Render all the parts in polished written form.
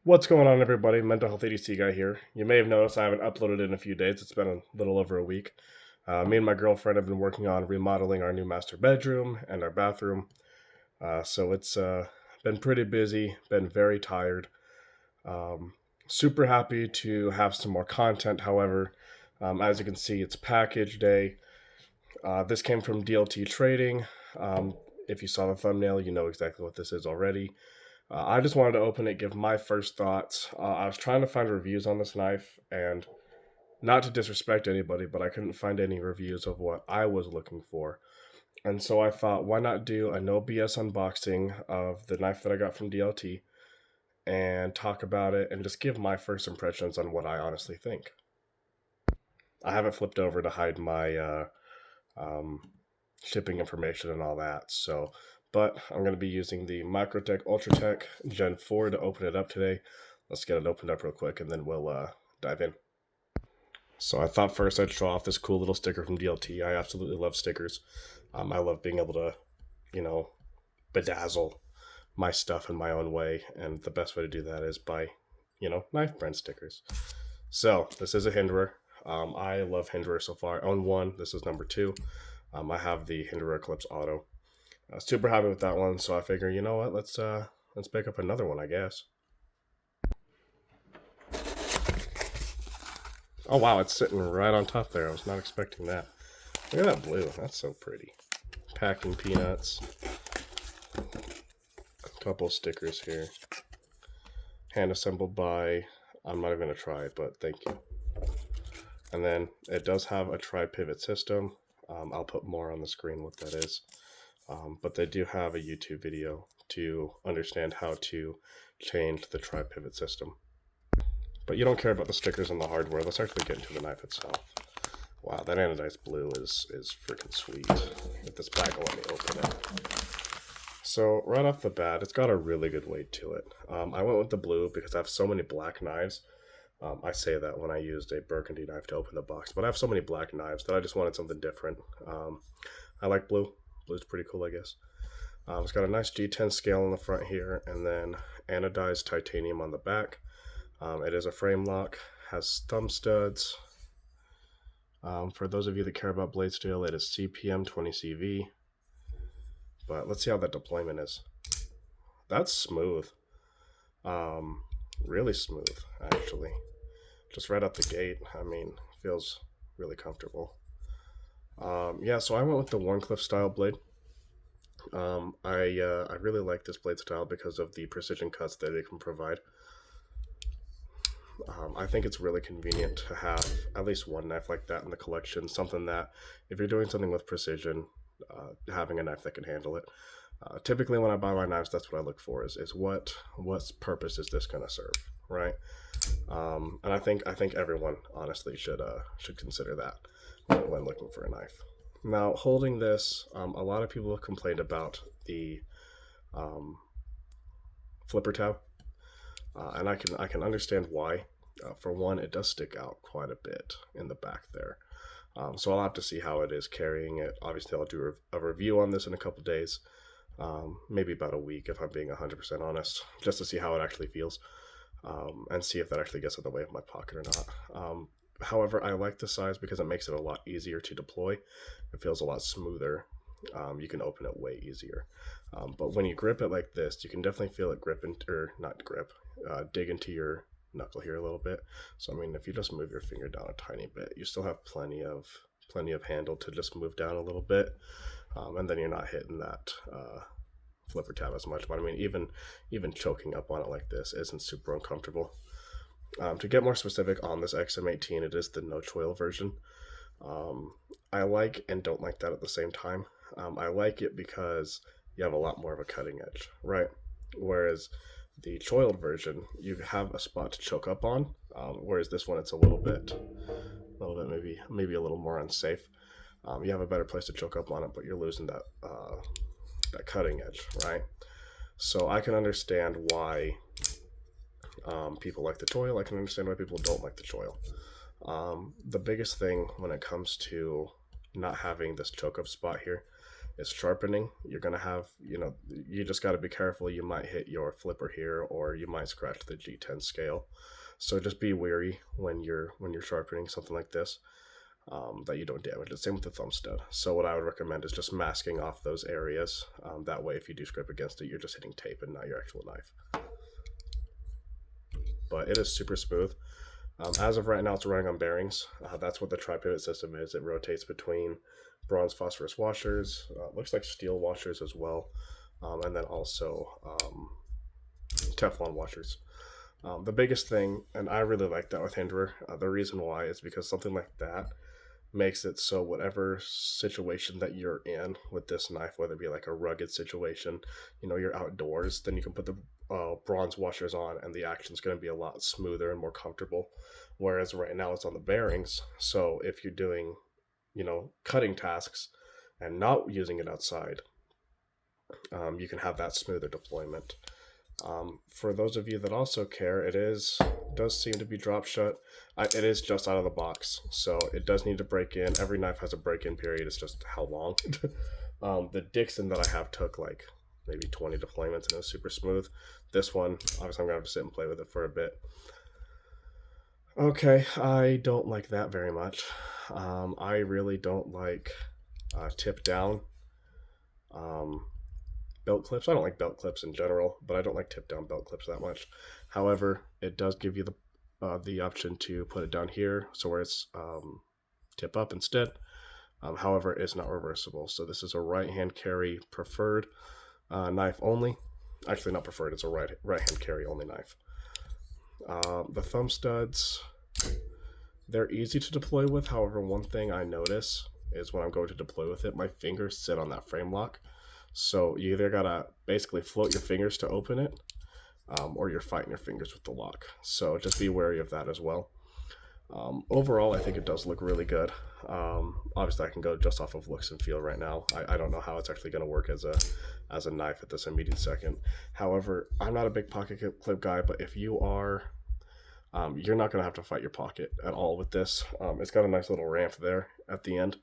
What's going on, everybody? MentalHealthEDCGuy here. You may have noticed I haven't uploaded in a few days. It's been a little over a week. Me and my girlfriend have been working on remodeling our new master bedroom and our bathroom. So it's been pretty busy, been very tired. Um, Super happy to have some more content. However, as you can see, it's package day. This came from DLT Trading. If you saw the thumbnail, you know exactly what this is already. I just wanted to open it, give my first thoughts. I was trying to find reviews on this knife, and not to disrespect anybody, but I couldn't find any reviews of what I was looking for. And so I thought, why not do a no BS unboxing of the knife that I got from DLT and talk about it and just give my first impressions on what I honestly think. I haven't flipped over to hide my um, shipping information and all that, but I'm going to be using the Microtech Ultratech Gen 4 to open it up today. Let's get it opened up real quick and then we'll dive in. So I thought first I'd show off this cool little sticker from DLT. I absolutely love stickers. I love being able to, bedazzle my stuff in my own way. And the best way to do that is by, knife brand stickers. So this is a Hinderer. I love Hinderer so far. I own one. This is number 2. I have the Hinderer Eclipse Auto. Super happy with that one, so I figure, you know what, let's pick up another one, I guess. Oh wow, it's sitting right on top there. I was not expecting that. Look at that blue. That's so pretty. Packing peanuts. A couple stickers here. Hand assembled by. I'm not even gonna try it, but thank you. And then it does have a tri-pivot system. I'll put more on the screen what that is. But they do have a YouTube video to understand how to change the tri-pivot system. But you don't care about the stickers and the hardware. Let's actually get into the knife itself. Wow, that anodized blue is freaking sweet. If this bag will let me open it. So right off the bat, it's got a really good weight to it. I went with the blue because I have so many black knives. I say that when I used a burgundy knife to open the box, but I have so many black knives that I just wanted something different. I like blue. Blue's pretty cool, I guess. It's got a nice G10 scale on the front here, and then anodized titanium on the back. It is a frame lock, has thumb studs. For those of you that care about blade steel, it is CPM 20CV. But let's see how that deployment is. That's smooth. Really smooth, actually. Just right out the gate, feels really comfortable. Yeah, so I went with the Wharncliffe style blade. I really like this blade style because of the precision cuts that it can provide. I think it's really convenient to have at least one knife like that in the collection. Something that, if you're doing something with precision, having a knife that can handle it. Typically, when I buy my knives, that's what I look for: is what purpose is this going to serve, right? And I think everyone honestly should consider that when looking for a knife. Now, holding this, a lot of people have complained about the flipper tab. And I can understand why. For one, it does stick out quite a bit in the back there. So I'll have to see how it is carrying it. Obviously, I'll do a review on this in a couple days, maybe about a week if I'm being 100% honest, just to see how it actually feels, and see if that actually gets in the way of my pocket or not. However, I like the size because it makes it a lot easier to deploy. It feels a lot smoother. You can open it way easier. But when you grip it like this, you can definitely feel it dig into your knuckle here a little bit. So if you just move your finger down a tiny bit, you still have plenty of handle to just move down a little bit, and then you're not hitting that flipper tab as much. But even choking up on it like this isn't super uncomfortable. To get more specific on this XM18, it is the no choil version. I like and don't like that at the same time. I like it because you have a lot more of a cutting edge, right? Whereas the choiled version, you have a spot to choke up on, whereas this one, it's a little bit maybe a little more unsafe. You have a better place to choke up on it, but you're losing that cutting edge, right? So I can understand why people like the choil. I can understand why people don't like the choil. The biggest thing when it comes to not having this choke up spot here is sharpening, you're going to have, you just got to be careful. You might hit your flipper here, or you might scratch the G10 scale. So just be wary when you're sharpening something like this, that you don't damage it. Same with the thumb stud. So what I would recommend is just masking off those areas. That way, if you do scrape against it, you're just hitting tape and not your actual knife. But it is super smooth. As of right now, it's running on bearings. That's what the tri-pivot system is. It rotates between bronze phosphorus washers, looks like steel washers as well, and then also Teflon washers. The biggest thing, and I really like that with Hinderer, the reason why is because something like that makes it so whatever situation that you're in with this knife, whether it be like a rugged situation, you're outdoors, then you can put the bronze washers on and the action's going to be a lot smoother and more comfortable. Whereas right now it's on the bearings. So if you're doing, cutting tasks and not using it outside, you can have that smoother deployment. For those of you that also care, does seem to be drop shut. It is just out of the box, so it does need to break in. Every knife has a break-in period. It's just how long. The Dixon that I have took like maybe 20 deployments and it was super smooth. This one, obviously I'm gonna have to sit and play with it for a bit. Okay, I don't like that very much. I really don't like tip down belt clips. I don't like belt clips in general, but I don't like tip down belt clips that much. However, it does give you the option to put it down here, so where it's tip up instead. However, it's not reversible. So this is a right hand carry preferred knife only. Actually, not preferred. It's a right hand carry only knife. The thumb studs, they're easy to deploy with. However, one thing I notice is when I'm going to deploy with it, my fingers sit on that frame lock. So you either gotta basically float your fingers to open it, or you're fighting your fingers with the lock. So just be wary of that as well. Overall, I think it does look really good. Obviously, I can go just off of looks and feel right now. I don't know how it's actually going to work as a knife at this immediate second. However, I'm not a big pocket clip guy, but if you are, you're not going to have to fight your pocket at all with this. It's got a nice little ramp there at the end,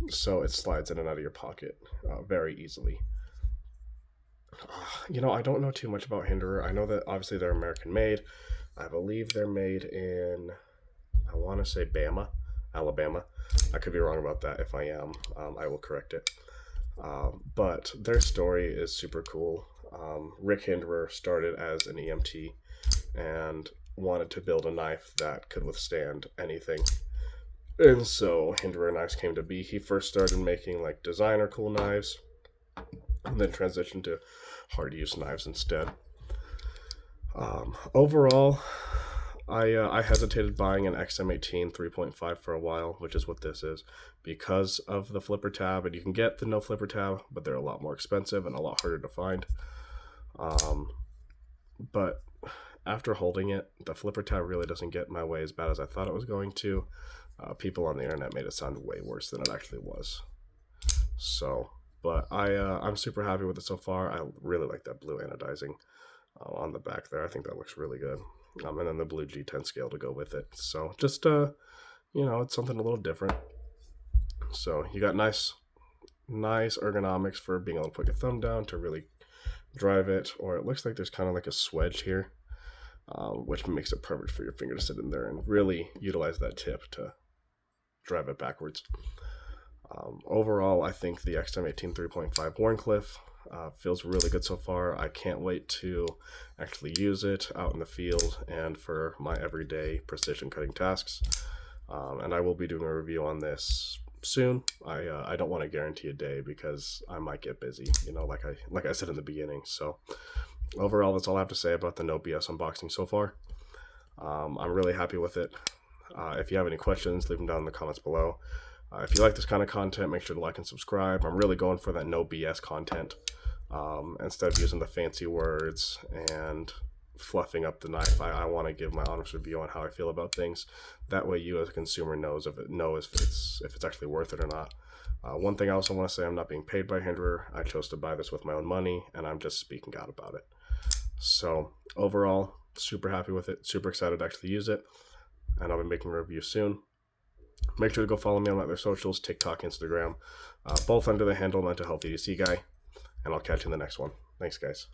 so it slides in and out of your pocket very easily. I don't know too much about Hinderer. I know that obviously they're American made. I believe they're made in, I want to say Alabama. I could be wrong about that. If I am, I will correct it. But their story is super cool. Rick Hinderer started as an EMT and wanted to build a knife that could withstand anything. And so Hinderer knives came to be. He first started making like designer cool knives and then transitioned to hard use knives instead. Overall, I hesitated buying an XM18 3.5 for a while, which is what this is, because of the flipper tab. And you can get the no flipper tab, but they're a lot more expensive and a lot harder to find. But after holding it, the flipper tab really doesn't get in my way as bad as I thought it was going to. People on the internet made it sound way worse than it actually was. So, but I'm super happy with it so far. I really like that blue anodizing on the back there. I think that looks really good. And then the blue G10 scale to go with it. So just, it's something a little different. So you got nice ergonomics for being able to put your thumb down to really drive it. Or it looks like there's kind of like a swedge here, which makes it perfect for your finger to sit in there and really utilize that tip to drive it backwards. Overall, I think the XM18 3.5 Wharncliffe feels really good so far. I can't wait to actually use it out in the field and for my everyday precision cutting tasks. And I will be doing a review on this soon. I don't want to guarantee a day because I might get busy, like I said in the beginning. So overall, that's all I have to say about the No BS unboxing so far. I'm really happy with it. If you have any questions, leave them down in the comments below. If you like this kind of content, make sure to like and subscribe. I'm really going for that no BS content. Instead of using the fancy words and fluffing up the knife, I want to give my honest review on how I feel about things. That way you as a consumer knows if it's actually worth it or not. One thing I also want to say, I'm not being paid by Hinderer. I chose to buy this with my own money, and I'm just speaking out about it. So overall, super happy with it. Super excited to actually use it. And I'll be making a review soon. Make sure to go follow me on my other socials, TikTok, Instagram, both under the handle MentalHealthEDCGuy, and I'll catch you in the next one. Thanks, guys.